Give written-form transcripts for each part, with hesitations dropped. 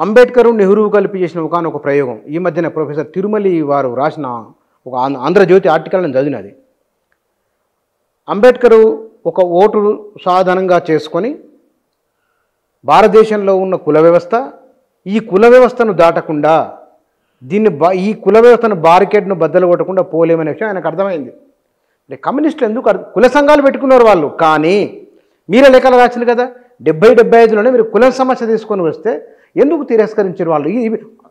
అంబేద్కర్ నెహ్రూ కలిపి చేసిన ఒక ప్రయోగం ఈ మధ్యన ప్రొఫెసర్ తిరుమలి వారు రాసిన ఒక ఆంధ్రజ్యోతి ఆర్టికల్ నేను చదివినది. అంబేద్కరు ఒక ఓటు సాధనంగా చేసుకొని భారతదేశంలో ఉన్న కుల వ్యవస్థ, ఈ కుల వ్యవస్థను దాటకుండా ఈ కుల వ్యవస్థను బారికేడ్ను బద్దలు కొట్టకుండా పోలేమనే విషయం ఆయనకు అర్థమైంది. అంటే కమ్యూనిస్టులు ఎందుకు కుల సంఘాలు పెట్టుకున్నారు వాళ్ళు, కానీ మీరే లెక్కలు రాసింది కదా 70-75లోనే మీరు కుల సమస్య తీసుకొని వస్తే ఎందుకు తిరస్కరించారు వాళ్ళు?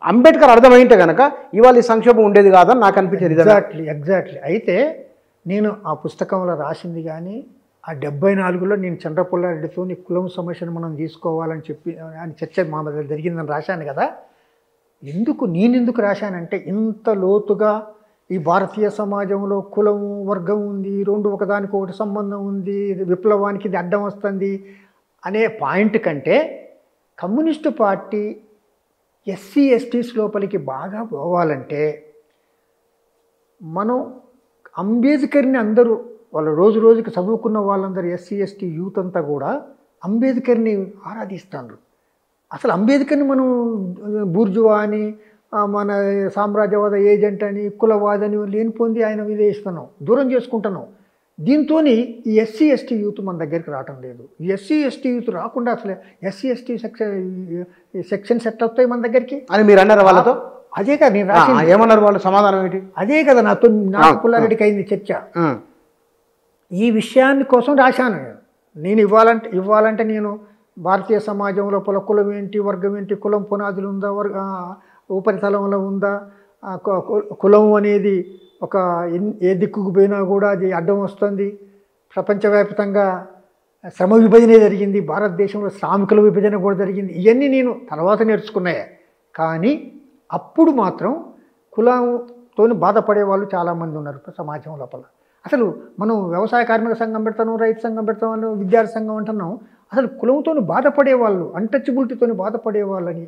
అంబేద్కర్ అర్థమైంటే కనుక ఇవాళ ఈ సంక్షోభం ఉండేది కాదని నాకు అనిపించేది. ఎగ్జాక్ట్లీ. అయితే నేను ఆ పుస్తకంలో రాసింది కానీ ఆ 74లో నేను చంద్రపుల్లారెడ్డితో కులం సమస్యను మనం తీసుకోవాలని చెప్పి అని చర్చ మా మధ్య జరిగిందని రాశాను కదా. నేనెందుకు రాశానంటే ఇంత లోతుగా ఈ భారతీయ సమాజంలో కులం వర్గం ఉంది, రెండు ఒకదానికి ఒకటి సంబంధం ఉంది, విప్లవానికి ఇది అడ్డం వస్తుంది అనే పాయింట్ కంటే కమ్యూనిస్టు పార్టీ ఎస్సీ ఎస్టీస్ లోపలికి బాగా పోవాలంటే మనం అంబేద్కర్ని అందరూ వాళ్ళు రోజు రోజుకి చదువుకున్న వాళ్ళందరూ ఎస్సీ ఎస్టీ యూత్ అంతా కూడా అంబేద్కర్ని ఆరాధిస్తారు. అసలు అంబేద్కర్ని మనం బూర్జువా అని మన సామ్రాజ్యవాద ఏజెంట్ అని కులవాదని లేనిపోంది ఆయన విధేయిస్తున్నాం, దూరం చేసుకుంటున్నాం. దీంతో ఈ ఎస్సీ ఎస్టీ యూత్ మన దగ్గరికి రావటం లేదు. ఈ ఎస్సీ ఎస్టీ యూత్ రాకుండా అసలు ఎస్సీ ఎస్టీ సెక్షన్స్ ఎట్లా వస్తాయి మన దగ్గరికి అని మీరు అన్నారు వాళ్ళతో? అదే కదా నేను రాసి ఏమన్నారు వాళ్ళు? సమాధానం ఏంటి? అదే కదా నాకు పుల్లారెడ్డికి అయింది చర్చ. ఈ విషయాన్ని కోసం రాశాను నేను. ఇవ్వాలంటే నేను భారతీయ సమాజం లోపల కులం ఏంటి, వర్గం ఏంటి, కులం పునాదులు ఉందా, ఉపరితలంలో ఉందా, కులం అనేది ఒక ఏ దిక్కుకు పోయినా కూడా అది అడ్డం వస్తుంది. ప్రపంచవ్యాప్తంగా శ్రమ విభజనే జరిగింది, భారతదేశంలో శ్రామికుల విభజన కూడా జరిగింది. ఇవన్నీ నేను తర్వాత నేర్చుకున్నాయే. కానీ అప్పుడు మాత్రం కులంతో బాధపడే వాళ్ళు చాలామంది ఉన్నారు సమాజం లోపల. అసలు మనం వ్యవసాయ కార్మిక సంఘం పెడతాను, రైతు సంఘం పెడతాను, విద్యార్థి సంఘం అంటున్నాం. అసలు కులంతో బాధపడే వాళ్ళు, అన్టచబిలిటీతో బాధపడే వాళ్ళని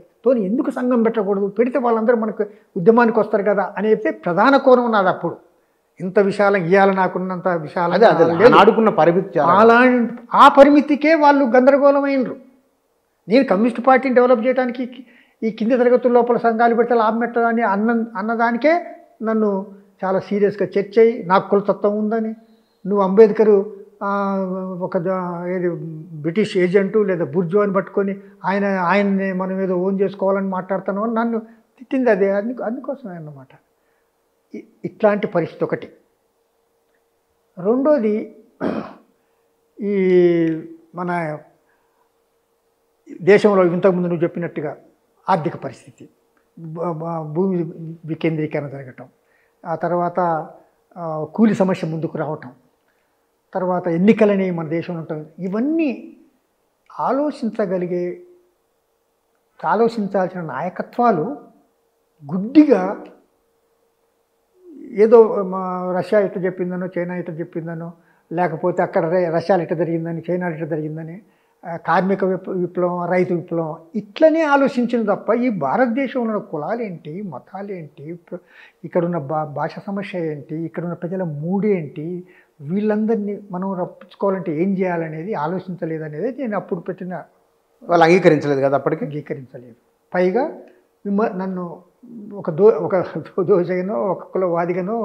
ఎందుకు సంఘం పెట్టకూడదు? పెడితే వాళ్ళందరూ మనకు ఉద్యమానికి వస్తారు కదా అనేది ప్రధాన కోణం ఉన్నది. అప్పుడు ఇంత విశాలం ఇవ్వాలి, నాకున్నంత విశాలం ఆడుకున్న పరిమితి, ఆ పరిమితికే వాళ్ళు గందరగోళమైనరు. నేను కమ్యూనిస్ట్ పార్టీని డెవలప్ చేయడానికి ఈ కింది తరగతుల లోపల సంఘాలు పెడితే లాభం పెట్టాలని అన్నదానికే నన్ను చాలా సీరియస్గా చర్చ అయ్యి, నాకు కులతత్వం ఉందని, నువ్వు అంబేద్కరు ఒక ఏది బ్రిటిష్ ఏజెంటు లేదా బుర్జువాని పట్టుకొని ఆయన్ని మనం ఏదో ఓన్ చేసుకోవాలని మాట్లాడుతాను అని నన్ను తిట్టింది. అదే అందుకోసమే అన్నమాట. ఇట్లాంటి పరిస్థితి ఒకటి. రెండోది, ఈ మన దేశంలో ఇంతకుముందు నువ్వు చెప్పినట్టుగా ఆర్థిక పరిస్థితి, భూమి వికేంద్రీకరణ జరగటం, ఆ తర్వాత కూలి సమస్య ముందుకు రావటం, తర్వాత ఎన్నికలని మన దేశంలో ఉంటాయి. ఇవన్నీ ఆలోచించాల్సిన నాయకత్వాలు గుడ్డిగా ఏదో రష్యా ఇట్లా చెప్పిందనో, చైనా ఇట్లా చెప్పిందనో, లేకపోతే అక్కడ రష్యాలో ఇట్లా జరిగిందని, చైనా ఇట్లా జరిగిందని, కార్మిక విప్లవం, రైతు విప్లవం ఇట్లనే ఆలోచించింది తప్ప ఈ భారతదేశంలో కులాలేంటి, మతాలేంటి, ఇక్కడున్న భాష సమస్య ఏంటి, ఇక్కడున్న ప్రజల మూడేంటి, వీళ్ళందరినీ మనం రప్పించుకోవాలంటే ఏం చేయాలనేది ఆలోచించలేదనేది నేను అప్పుడు పెట్టిన. వాళ్ళు అంగీకరించలేదు కదా, అప్పటికి అంగీకరించలేదు. పైగా నన్ను ఒక దోషగానో, ఒక కులవాదిగానో,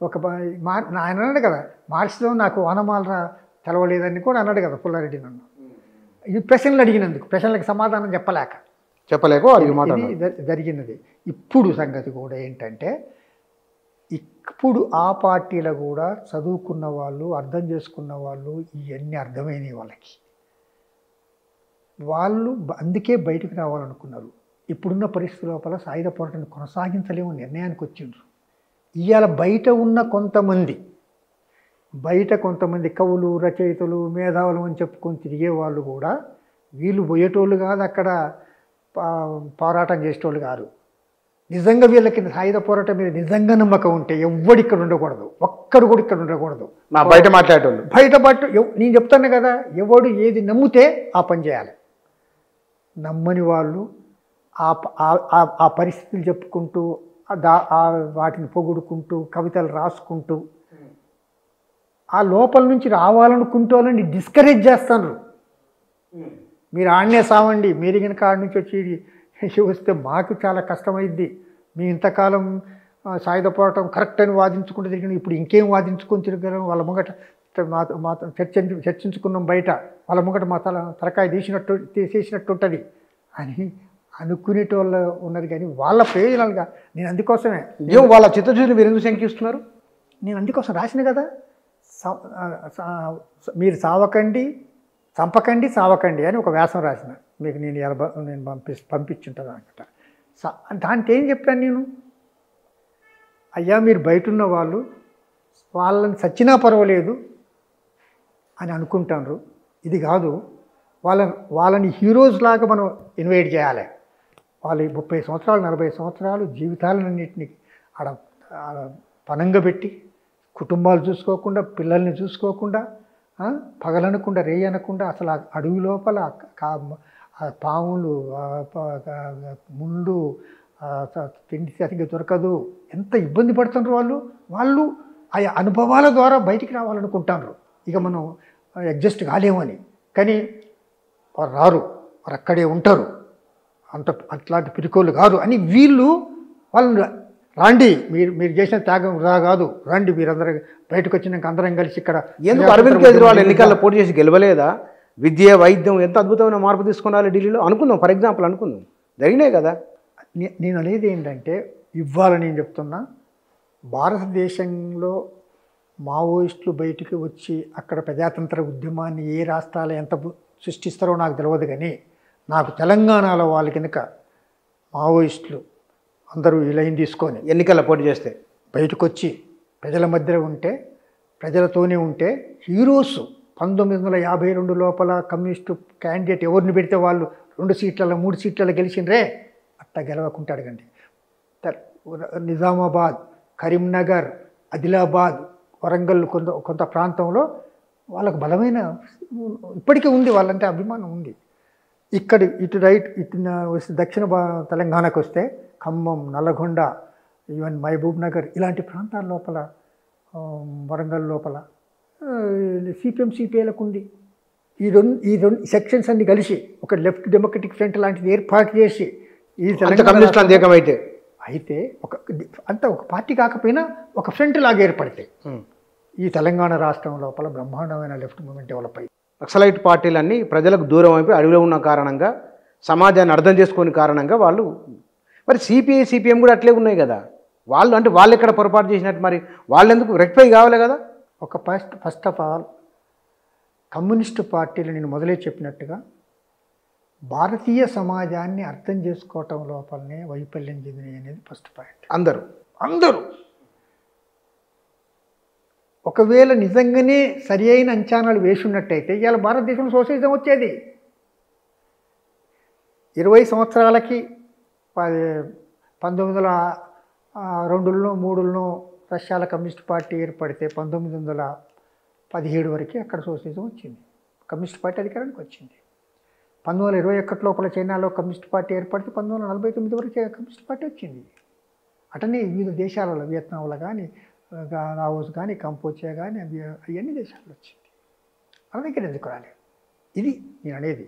ఆయన అన్నాడు కదా, మార్క్స్లో నాకు వనమాల తెలవలేదని కూడా అన్నాడు కదా పుల్లారెడ్డి నన్ను. ఇది ప్రశ్నలు అడిగినందుకు, ప్రశ్నలకు సమాధానం చెప్పలేక జరిగినది. ఇప్పుడు సంగతి కూడా ఏంటంటే, ఇప్పుడు ఆ పార్టీలో కూడా చదువుకున్న వాళ్ళు, అర్థం చేసుకున్న వాళ్ళు ఇవన్నీ అర్థమైనవి వాళ్ళు అందుకే బయటకు రావాలనుకున్నారు. ఇప్పుడున్న పరిస్థితి లోపల సాయుధ పోరాటాన్ని కొనసాగించలేము నిర్ణయానికి వచ్చిండ్రు. ఇవాళ బయట కొంతమంది కవులు, రచయితలు, మేధావులు అని చెప్పుకొని తిరిగే వాళ్ళు కూడా వీళ్ళు పోయేటోళ్ళు కాదు, అక్కడ పోరాటం చేసేటోళ్ళు కాదు. నిజంగా వీళ్ళకి సాయుధ పోరాటం మీద నిజంగా నమ్మకం ఉంటే ఎవ్వడు ఇక్కడ ఉండకూడదు, ఒక్కడు కూడా ఇక్కడ ఉండకూడదు. బయట మాట్లాడేటోళ్ళు నేను చెప్తాను కదా, ఎవడు ఏది నమ్మితే ఆ పని చేయాలి. నమ్మని వాళ్ళు ఆ పరిస్థితులు చెప్పుకుంటూ, వాటిని పొగుడుకుంటూ, కవితలు రాసుకుంటూ, ఆ లోపల నుంచి రావాలనుకుంటూ వాళ్ళని డిస్కరేజ్ చేస్తాను. మీరు ఆడనే సావండి, మీరు కనుక ఆడ నుంచి వచ్చి వస్తే మాకు చాలా కష్టమైద్ది. మీ ఇంతకాలం సాయుధ పోరాటం కరెక్ట్ అని వాదించుకుంటూ తిరిగిన, ఇప్పుడు ఇంకేం వాదించుకొని తిరగలం? వాళ్ళ ముంగట మాతో చర్చించుకున్నాం బయట, వాళ్ళ ముంగట మా తలకాయ తీసేసినట్టు ఉంటుంది అని అనుకునేటోళ్ళు ఉన్నది. కానీ వాళ్ళ ప్రయోజనాలుగా నేను అందుకోసమే వాళ్ళ చిత్తశుద్ధిని మీరు ఎందుకు శంకిస్తున్నారు? నేను అందుకోసం రాసిన కదా, మీరు చంపకండి సావకండి అని ఒక వ్యాసం రాసిన. మీకు నేను పంపించుంటాను అనమాట. దాంట్లో ఏం చెప్పాను నేను? అయ్యా మీరు బయట ఉన్న వాళ్ళని చచ్చినా పర్వాలేదు అని అనుకుంటారు. ఇది కాదు, వాళ్ళని హీరోస్ లాగా మనం ఇన్వైట్ చేయాలి. వాళ్ళు 30 సంవత్సరాలు 40 సంవత్సరాలు జీవితాలన్నింటినీ ఆడ పనంగా పెట్టి, కుటుంబాలు చూసుకోకుండా, పిల్లల్ని చూసుకోకుండా, పగలనకుండా రేయి అనకుండా, అసలు ఆ అడవి లోపల పాములు, ముందు తిండి సరిగ్గా దొరకదు, ఎంత ఇబ్బంది పడుతున్నారు వాళ్ళు ఆ అనుభవాల ద్వారా బయటికి రావాలనుకుంటారు. ఇక మనం అడ్జస్ట్ కాలేమని. కానీ వారు రారు, వారు అక్కడే ఉంటారు, అట్లాంటి పిరికోళ్ళు కాదు అని వాళ్ళు రండి, మీరు చేసిన త్యాగం వృధా కాదు, రండి మీరందరూ బయటకు వచ్చినాక అందరం కలిసి ఇక్కడ. ఎందుకు అరవింద్ కేజ్రీవాల్ ఎన్నికల్లో పోటీ చేసి గెలవలేదా? విద్య, వైద్యం ఎంత అద్భుతమైన మార్పు తీసుకురాలి ఢిల్లీలో అనుకుందాం. ఫర్ ఎగ్జాంపుల్ అనుకుందాం, జరిగినాయి కదా. నేను అనేది ఏంటంటే, ఇవాళ నేను చెప్తున్నా, భారతదేశంలో మావోయిస్టులు బయటికి వచ్చి అక్కడ ప్రజాతంత్ర ఉద్యమాన్ని ఏ రాష్ట్రాలు ఎంత సృష్టిస్తారో నాకు తెలియదు. కానీ నాకు తెలంగాణలో వాళ్ళు కనుక మావోయిస్టులు అందరూ ఈ లైన్ తీసుకొని ఎన్నికల్లో పోటీ చేస్తే బయటకు వచ్చి ప్రజల మధ్యలో ఉంటే, ప్రజలతోనే ఉంటే, హీరోస్ 1952 లోపల కమ్యూనిస్టు క్యాండిడేట్ ఎవరిని పెడితే వాళ్ళు 2 సీట్లలో 3 సీట్లలో గెలిచిండ్రే, అట్లా గెలవకుంటే అడగండి. నిజామాబాద్, కరీంనగర్, ఆదిలాబాద్, వరంగల్ కొంత ప్రాంతంలో వాళ్ళకు బలమైన ఇప్పటికీ ఉంది, వాళ్ళంటే అభిమానం ఉంది. ఇక్కడ ఇటు దక్షిణ తెలంగాణకు వస్తే ఖమ్మం, నల్లగొండ, ఈవెన్ మహబూబ్ నగర్ ఇలాంటి ప్రాంతాల లోపల, వరంగల్ లోపల సిపిఎం సిపిఐలకు ఉంది. ఈ రెండు సెక్షన్స్ అన్ని కలిసి ఒక లెఫ్ట్ డెమోక్రటిక్ ఫ్రంట్ లాంటిది ఏర్పాటు చేసి ఈ తెలంగాణ అయితే ఒక పార్టీ కాకపోయినా ఒక ఫ్రంట్ లాగా ఏర్పడతాయి. ఈ తెలంగాణ రాష్ట్రం లోపల బ్రహ్మాండమైన లెఫ్ట్ మూవ్మెంట్ డెవలప్ అయ్యి, నక్సలైట్ పార్టీలన్నీ ప్రజలకు దూరం అయిపోయి అడవిలో ఉన్న కారణంగా, సమాజాన్ని అర్థం చేసుకునే కారణంగా వాళ్ళు, మరి సిపిఐ సిపిఎం కూడా అట్లే ఉన్నాయి కదా. వాళ్ళు ఎక్కడ పొరపాటు చేసినట్టు, మరి వాళ్ళు ఎందుకు రెక్టిఫై కావాలి కదా. ఒక ఫస్ట్ ఆఫ్ ఆల్ కమ్యూనిస్టు పార్టీలు నేను మొదలే చెప్పినట్టుగా భారతీయ సమాజాన్ని అర్థం చేసుకోవటం లోపలనే వైఫల్యం చెందినవి అనేది ఫస్ట్ పాయింట్. అందరూ ఒకవేళ నిజంగానే సరి అయిన అంచనాలు వేసున్నట్టయితే ఇవాళ భారతదేశంలో సోషలిజం వచ్చేది. 20 సంవత్సరాలకి 1902లో 3లో రష్యాల కమ్యూనిస్ట్ పార్టీ ఏర్పడితే 1917 వరకు అక్కడ సోషలిజం వచ్చింది, కమ్యూనిస్ట్ పార్టీ అధికారానికి వచ్చింది. 1921 లోపల చైనాలో కమ్యూనిస్ట్ పార్టీ ఏర్పడితే 1949 వరకు కమ్యూనిస్ట్ పార్టీ వచ్చింది. అటనే వివిధ దేశాలలో, వియత్నాంలో కానీ, లావోస్ కానీ, కంపోచియా కానీ, అవన్నీ దేశాల్లో వచ్చింది. మన దగ్గర ఎందుకు రాలేదు? ఇది నేను అనేది.